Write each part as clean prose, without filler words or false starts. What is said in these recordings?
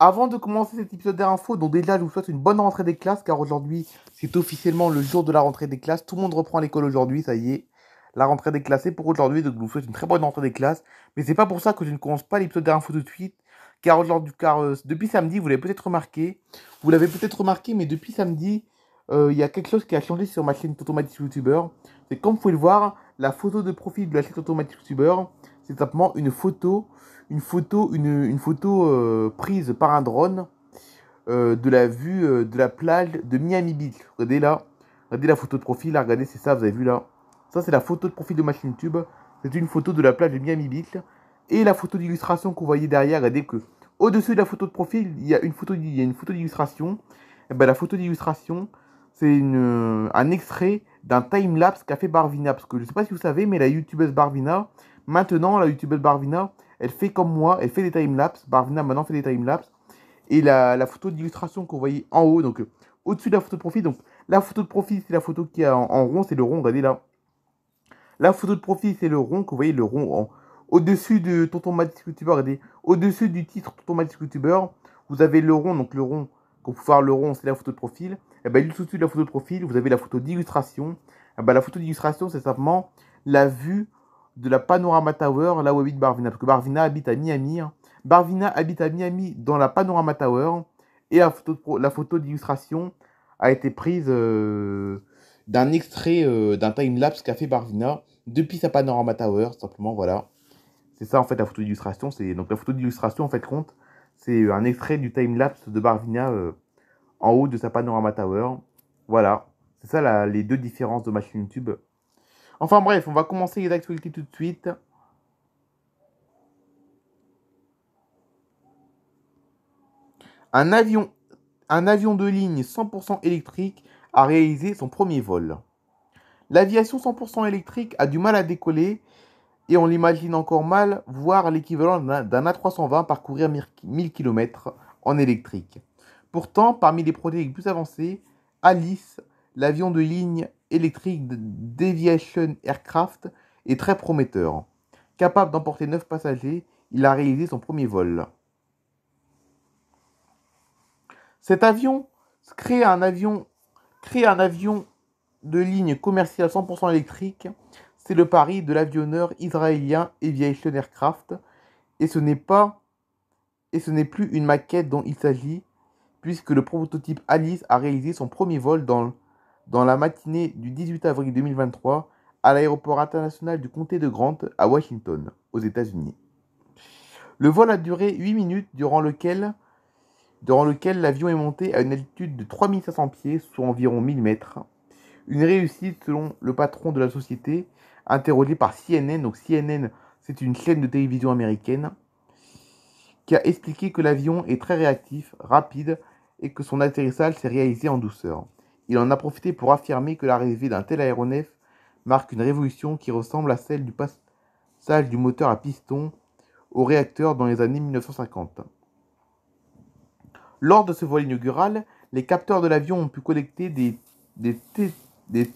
Avant de commencer cet épisode d'info, donc déjà je vous souhaite une bonne rentrée des classes car aujourd'hui c'est officiellement le jour de la rentrée des classes. Tout le monde reprend l'école aujourd'hui, ça y est. La rentrée des classes est pour aujourd'hui, donc je vous souhaite une très bonne rentrée des classes. Mais c'est pas pour ça que je ne commence pas l'épisode d'info tout de suite. Car aujourd'hui, depuis samedi, vous l'avez peut-être remarqué. Vous l'avez peut-être remarqué, mais depuis samedi, il y a quelque chose qui a changé sur ma chaîne Automatic YouTuber. C'est comme vous pouvez le voir, la photo de profil de la chaîne Automatic YouTuber, c'est simplement une photo prise par un drone de la vue de la plage de Miami Beach. Regardez là, regardez la photo de profil, là, regardez, c'est ça, vous avez vu là. Ça, c'est la photo de profil de ma chaîne YouTube. C'est une photo de la plage de Miami Beach. Et la photo d'illustration que vous voyez derrière, regardez que au-dessus de la photo de profil, il y a une photo d'illustration. Et ben, la photo d'illustration, c'est un extrait d'un time-lapse qu'a fait Barvina. Parce que je ne sais pas si vous savez, mais la youtubeuse Barvina, maintenant, la youtubeuse Barvina, elle fait comme moi, elle fait des time-lapse. Barvina maintenant fait des time-lapse. Et la photo d'illustration que vous voyez en haut, donc au-dessus de la photo de profil. Donc la photo de profil, c'est la photo qui est en rond, c'est le rond, regardez là. La photo de profil, c'est le rond, que vous voyez le rond au-dessus de Tonton Matic YouTuber, regardez. Au-dessus du titre Tonton Matic YouTuber, vous avez le rond, donc le rond, quand vous voir le rond, c'est la photo de profil. Et bien juste au-dessus de la photo de profil, vous avez la photo d'illustration. Et ben, la photo d'illustration, c'est simplement la vue de la Panorama Tower, là où habite Barvina. Parce que Barvina habite à Miami, hein. Barvina habite à Miami dans la Panorama Tower. Et la photo d'illustration a été prise d'un extrait d'un time-lapse qu'a fait Barvina depuis sa Panorama Tower, simplement, voilà. C'est ça, en fait, la photo d'illustration. Donc, la photo d'illustration, en fait, compte. C'est un extrait du time-lapse de Barvina en haut de sa Panorama Tower. Voilà. C'est ça, les deux différences de ma chaîne YouTube. Enfin, bref, on va commencer les actualités tout de suite. Un avion, un avion de ligne 100% électrique a réalisé son premier vol. L'aviation 100% électrique a du mal à décoller et on l'imagine encore mal voir l'équivalent d'un A320 parcourir 1000 km en électrique. Pourtant, parmi les projets les plus avancés, Alice, l'avion de ligne électrique d'Aviation Aircraft, est très prometteur. Capable d'emporter 9 passagers, il a réalisé son premier vol. Cet avion crée un avion de ligne commerciale 100% électrique. C'est le pari de l'avionneur israélien Aviation Aircraft. Et ce n'est pas et ce n'est plus une maquette dont il s'agit, puisque le prototype Alice a réalisé son premier vol dans la matinée du 18 avril 2023 à l'aéroport international du comté de Grant à Washington, aux États-Unis. Le vol a duré 8 minutes durant lequel l'avion est monté à une altitude de 3500 pieds, soit environ 1000 mètres. Une réussite selon le patron de la société, interrogé par CNN. Donc CNN, c'est une chaîne de télévision américaine, qui a expliqué que l'avion est très réactif, rapide, et que son atterrissage s'est réalisé en douceur. Il en a profité pour affirmer que l'arrivée d'un tel aéronef marque une révolution qui ressemble à celle du passage du moteur à piston au réacteur dans les années 1950. Lors de ce vol inaugural, les capteurs de l'avion ont pu collecter des, des,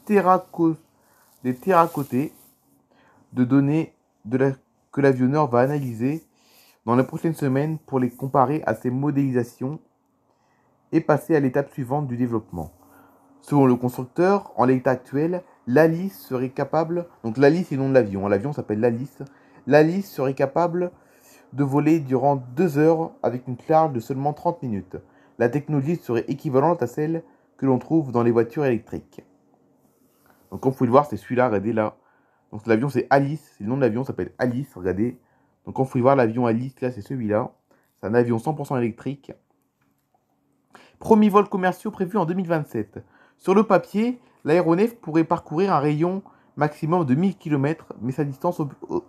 terraco- des terracotés de données que l'avionneur va analyser dans les prochaines semaines pour les comparer à ses modélisations et passer à l'étape suivante du développement. Selon le constructeur, en l'état actuel, l'Alice serait capable, donc l'Alice est le nom de l'avion, l'avion s'appelle l'Alice serait capable de voler durant 2 heures avec une charge de seulement 30 minutes. La technologie serait équivalente à celle que l'on trouve dans les voitures électriques. Donc comme vous pouvez le voir, c'est celui-là, regardez là. Donc l'avion c'est Alice, c'est le nom de l'avion, s'appelle Alice, regardez. Donc comme vous pouvez voir, l'avion Alice, là c'est celui-là. C'est un avion 100% électrique. Premier vol commerciaux prévu en 2027. Sur le papier, l'aéronef pourrait parcourir un rayon maximum de 1000 km, mais sa distance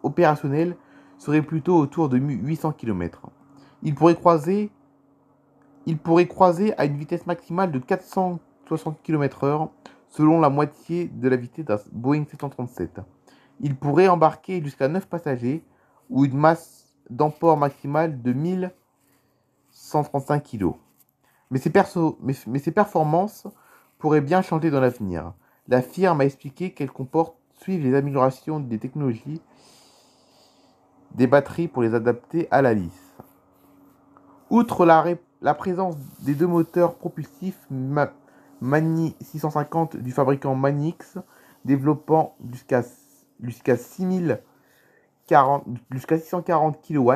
opérationnelle serait plutôt autour de 800 km. Il pourrait croiser, il pourrait croiser à une vitesse maximale de 460 km/h, selon la moitié de la vitesse d'un Boeing 737. Il pourrait embarquer jusqu'à 9 passagers ou une masse d'emport maximale de 1135 kg. Mais ses performances pourraient bien changer dans l'avenir. La firme a expliqué qu'elle comporte suivre les améliorations des technologies des batteries pour les adapter à la lisse. Outre la présence des deux moteurs propulsifs Mani 650 du fabricant Manix, développant jusqu'à 640 kW,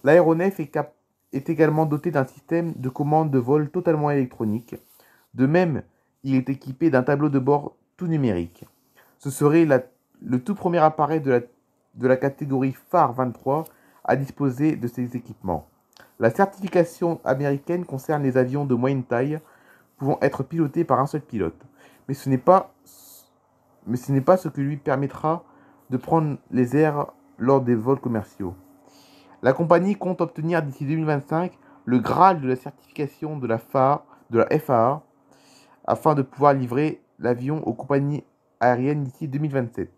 l'aéronef est également doté d'un système de commande de vol totalement électronique. De même, il est équipé d'un tableau de bord tout numérique. Ce serait le tout premier appareil de la catégorie phare 23 à disposer de ces équipements. La certification américaine concerne les avions de moyenne taille pouvant être pilotés par un seul pilote. Mais ce n'est pas ce qui lui permettra de prendre les airs lors des vols commerciaux. La compagnie compte obtenir d'ici 2025 le Graal de la certification de la FAA, afin de pouvoir livrer l'avion aux compagnies aériennes d'ici 2027.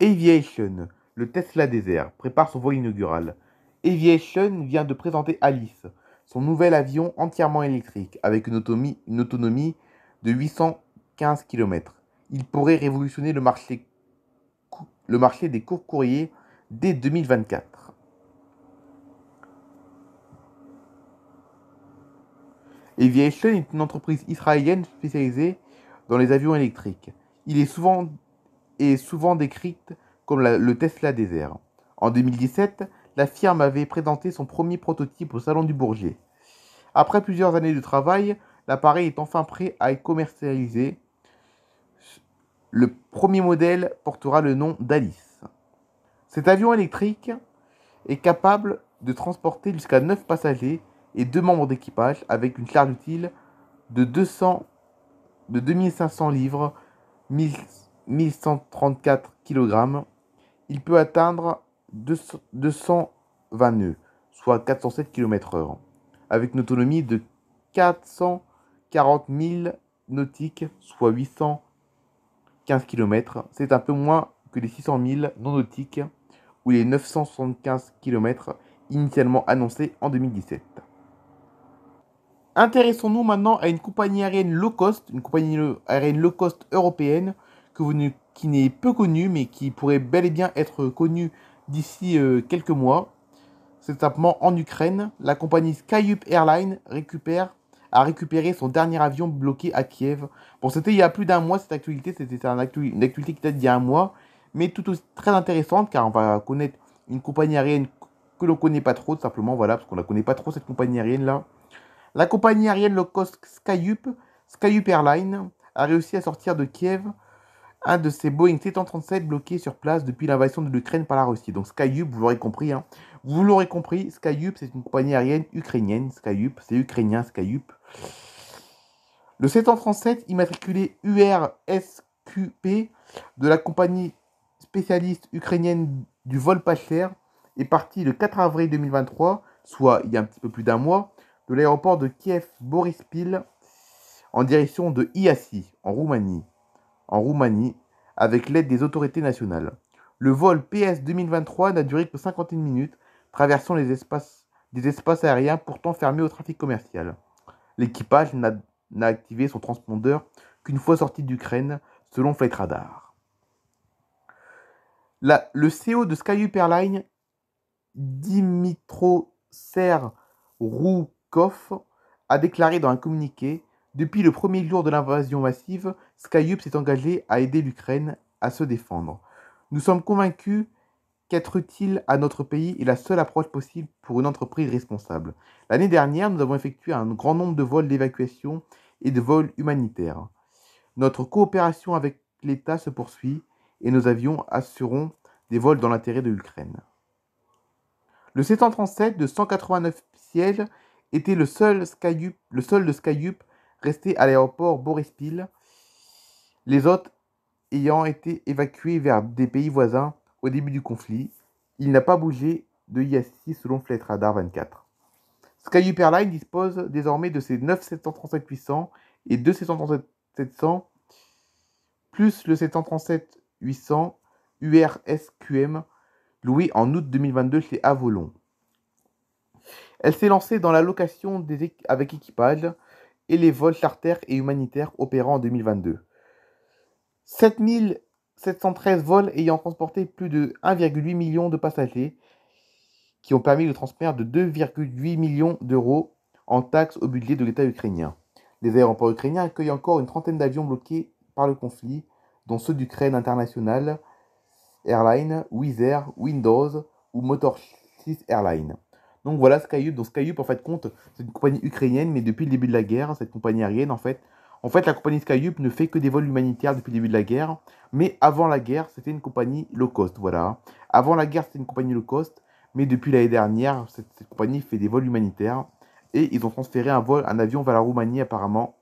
Aviation, le Tesla des airs, prépare son vol inaugural. Aviation vient de présenter Alice, son nouvel avion entièrement électrique, avec une autonomie de 815 km. Il pourrait révolutionner le marché des courts courriers dès 2024. Aviation est une entreprise israélienne spécialisée dans les avions électriques. Il est souvent décrite comme le Tesla des airs. En 2017, la firme avait présenté son premier prototype au Salon du Bourget. Après plusieurs années de travail, l'appareil est enfin prêt à être commercialisé. Le premier modèle portera le nom d'Alice. Cet avion électrique est capable de transporter jusqu'à 9 passagers et 2 membres d'équipage avec une charge utile de 2500 livres, 1134 kg. Il peut atteindre 220 nœuds, soit 407 km/h, avec une autonomie de 440 000 nautiques, soit 815 km. C'est un peu moins que les 600 000 non nautiques ou les 975 km initialement annoncés en 2017. Intéressons-nous maintenant à une compagnie aérienne low cost, européenne qui n'est peu connue, mais qui pourrait bel et bien être connue d'ici quelques mois. C'est simplement en Ukraine. La compagnie Skyup Airlines a récupéré son dernier avion bloqué à Kiev. Bon, c'était il y a plus d'un mois cette actualité, c'était une actualité qui date d'il y a un mois, mais tout aussi très intéressante car on va connaître une compagnie aérienne que l'on ne connaît pas trop, tout simplement, voilà, parce qu'on ne la connaît pas trop cette compagnie aérienne là. La compagnie aérienne low cost Skyup Airlines, a réussi à sortir de Kiev un de ses Boeing 737 bloqués sur place depuis l'invasion de l'Ukraine par la Russie. Donc Skyup, vous l'aurez compris, Skyup, c'est une compagnie aérienne ukrainienne. Skyup, c'est ukrainien, Skyup. Le 737 immatriculé URSQP de la compagnie spécialiste ukrainienne du vol pas cher est parti le 4 avril 2023, soit il y a un petit peu plus d'un mois, de l'aéroport de Kiev-Borispil en direction de Iasi, en Roumanie, avec l'aide des autorités nationales. Le vol PS 2023 n'a duré que 51 minutes, traversant des espaces aériens pourtant fermés au trafic commercial. L'équipage n'a activé son transpondeur qu'une fois sorti d'Ukraine, selon Flight Radar. Le CEO de Skyup Airlines, Dmytro Serroukov, a déclaré dans un communiqué: depuis le premier jour de l'invasion massive, Skyup s'est engagé à aider l'Ukraine à se défendre. Nous sommes convaincus qu'être utile à notre pays est la seule approche possible pour une entreprise responsable. L'année dernière, nous avons effectué un grand nombre de vols d'évacuation et de vols humanitaires. Notre coopération avec l'État se poursuit et nos avions assureront des vols dans l'intérêt de l'Ukraine. Le 737 de 189 sièges était le seul de Skyup resté à l'aéroport Borispil, les autres ayant été évacués vers des pays voisins au début du conflit. Il n'a pas bougé de Iasi selon Flight Radar 24. Skyup Airlines dispose désormais de ses 9 737-800 et 2 737-700, plus le 737-800 URSQM loué en août 2022 chez Avolon. Elle s'est lancée dans la location avec équipage et les vols charters et humanitaires opérant en 2022. 7 713 vols ayant transporté plus de 1,8 million de passagers qui ont permis le transfert de 2,8 millions d'euros en taxes au budget de l'État ukrainien. Les aéroports ukrainiens accueillent encore une trentaine d'avions bloqués par le conflit, dont ceux d'Ukraine International Airlines, Wizz Air, Windows ou Motor 6 Airlines. Donc voilà Skyup. Donc Skyup, en fait, c'est une compagnie ukrainienne, mais depuis le début de la guerre, cette compagnie aérienne, en fait, la compagnie Skyup ne fait que des vols humanitaires depuis le début de la guerre. Mais avant la guerre, c'était une compagnie low cost. Voilà. Avant la guerre, c'était une compagnie low cost. Mais depuis l'année dernière, cette compagnie fait des vols humanitaires. Et ils ont transféré un avion vers la Roumanie, apparemment.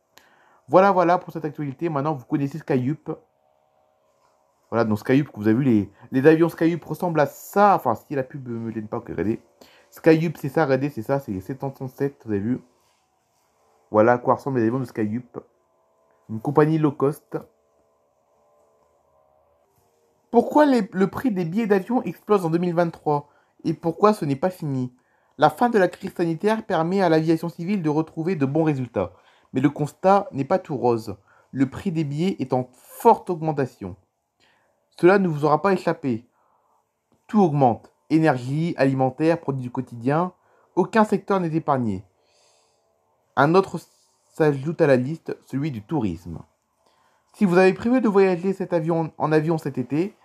Voilà pour cette actualité. Maintenant, vous connaissez Skyup. Voilà, donc Skyup, vous avez vu, les avions Skyup ressemblent à ça. Enfin, si la pub me gêne pas, ok, regardez. Skyup, c'est ça, regardez, c'est ça, c'est les 707, vous avez vu. Voilà à quoi ressemblent les avions de Skyup. Une compagnie low cost. Pourquoi le prix des billets d'avion explose en 2023? Et pourquoi ce n'est pas fini? La fin de la crise sanitaire permet à l'aviation civile de retrouver de bons résultats. Mais le constat n'est pas tout rose. Le prix des billets est en forte augmentation. Cela ne vous aura pas échappé. Tout augmente. Énergie, alimentaire, produits du quotidien. Aucun secteur n'est épargné. Un autre s'ajoute à la liste, celui du tourisme. Si vous avez prévu de voyager en avion cet été,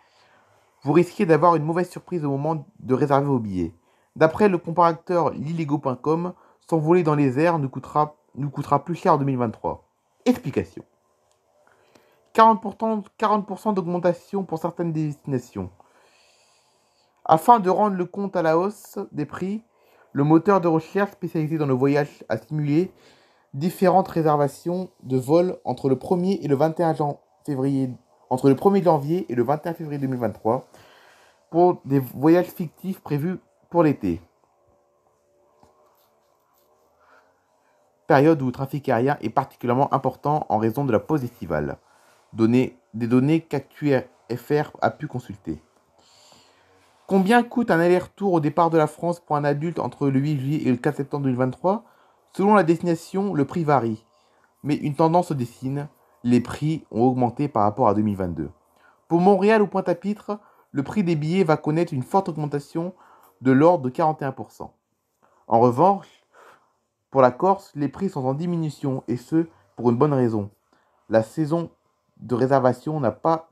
vous risquez d'avoir une mauvaise surprise au moment de réserver vos billets. D'après le comparateur liligo.com, s'envoler dans les airs nous coûtera plus cher en 2023. Explication. 40% d'augmentation pour certaines destinations. Afin de rendre le compte à la hausse des prix, le moteur de recherche spécialisé dans le voyage a simulé différentes réservations de vols entre le 1er et le 21 février, entre le 1er janvier et le 21 février 2023 pour des voyages fictifs prévus pour l'été. Période où le trafic aérien est particulièrement important en raison de la pause estivale. Des données qu'ActuFR a pu consulter. Combien coûte un aller-retour au départ de la France pour un adulte entre le 8 juillet et le 4 septembre 2023? Selon la destination, le prix varie. Mais une tendance se dessine, les prix ont augmenté par rapport à 2022. Pour Montréal ou Pointe-à-Pitre, le prix des billets va connaître une forte augmentation de l'ordre de 41%. En revanche, pour la Corse, les prix sont en diminution, et ce, pour une bonne raison. La saison de réservation n'est pas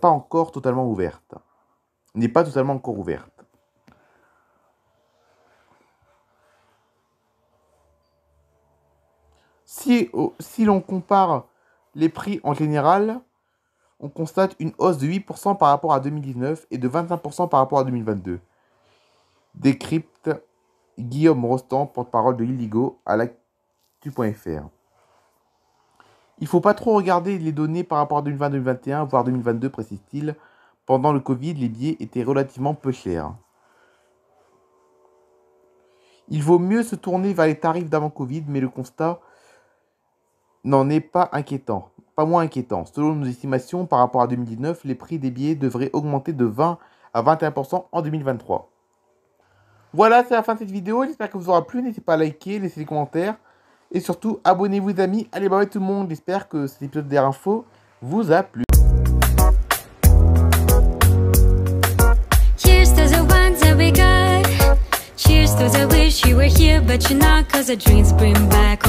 encore totalement ouverte. Si l'on compare les prix en général, on constate une hausse de 8% par rapport à 2019 et de 25% par rapport à 2022. Décrypte Guillaume Rostand, porte-parole de Illigo, à l'actu.fr. Il ne faut pas trop regarder les données par rapport à 2020-2021, voire 2022, précise-t-il. Pendant le Covid, les billets étaient relativement peu chers. Il vaut mieux se tourner vers les tarifs d'avant Covid, mais le constat n'en est pas moins inquiétant. Selon nos estimations, par rapport à 2019, les prix des billets devraient augmenter de 20 à 21% en 2023. Voilà, c'est la fin de cette vidéo. J'espère que vous aura plu. N'hésitez pas à liker, laisser des commentaires. Et surtout, abonnez-vous les amis. Allez, bye bye tout le monde. J'espère que cet épisode d'Air Info vous a plu. Cheers to the ones that we got. Cheers to the wish you were here, but you're not, 'cause the dreams bring back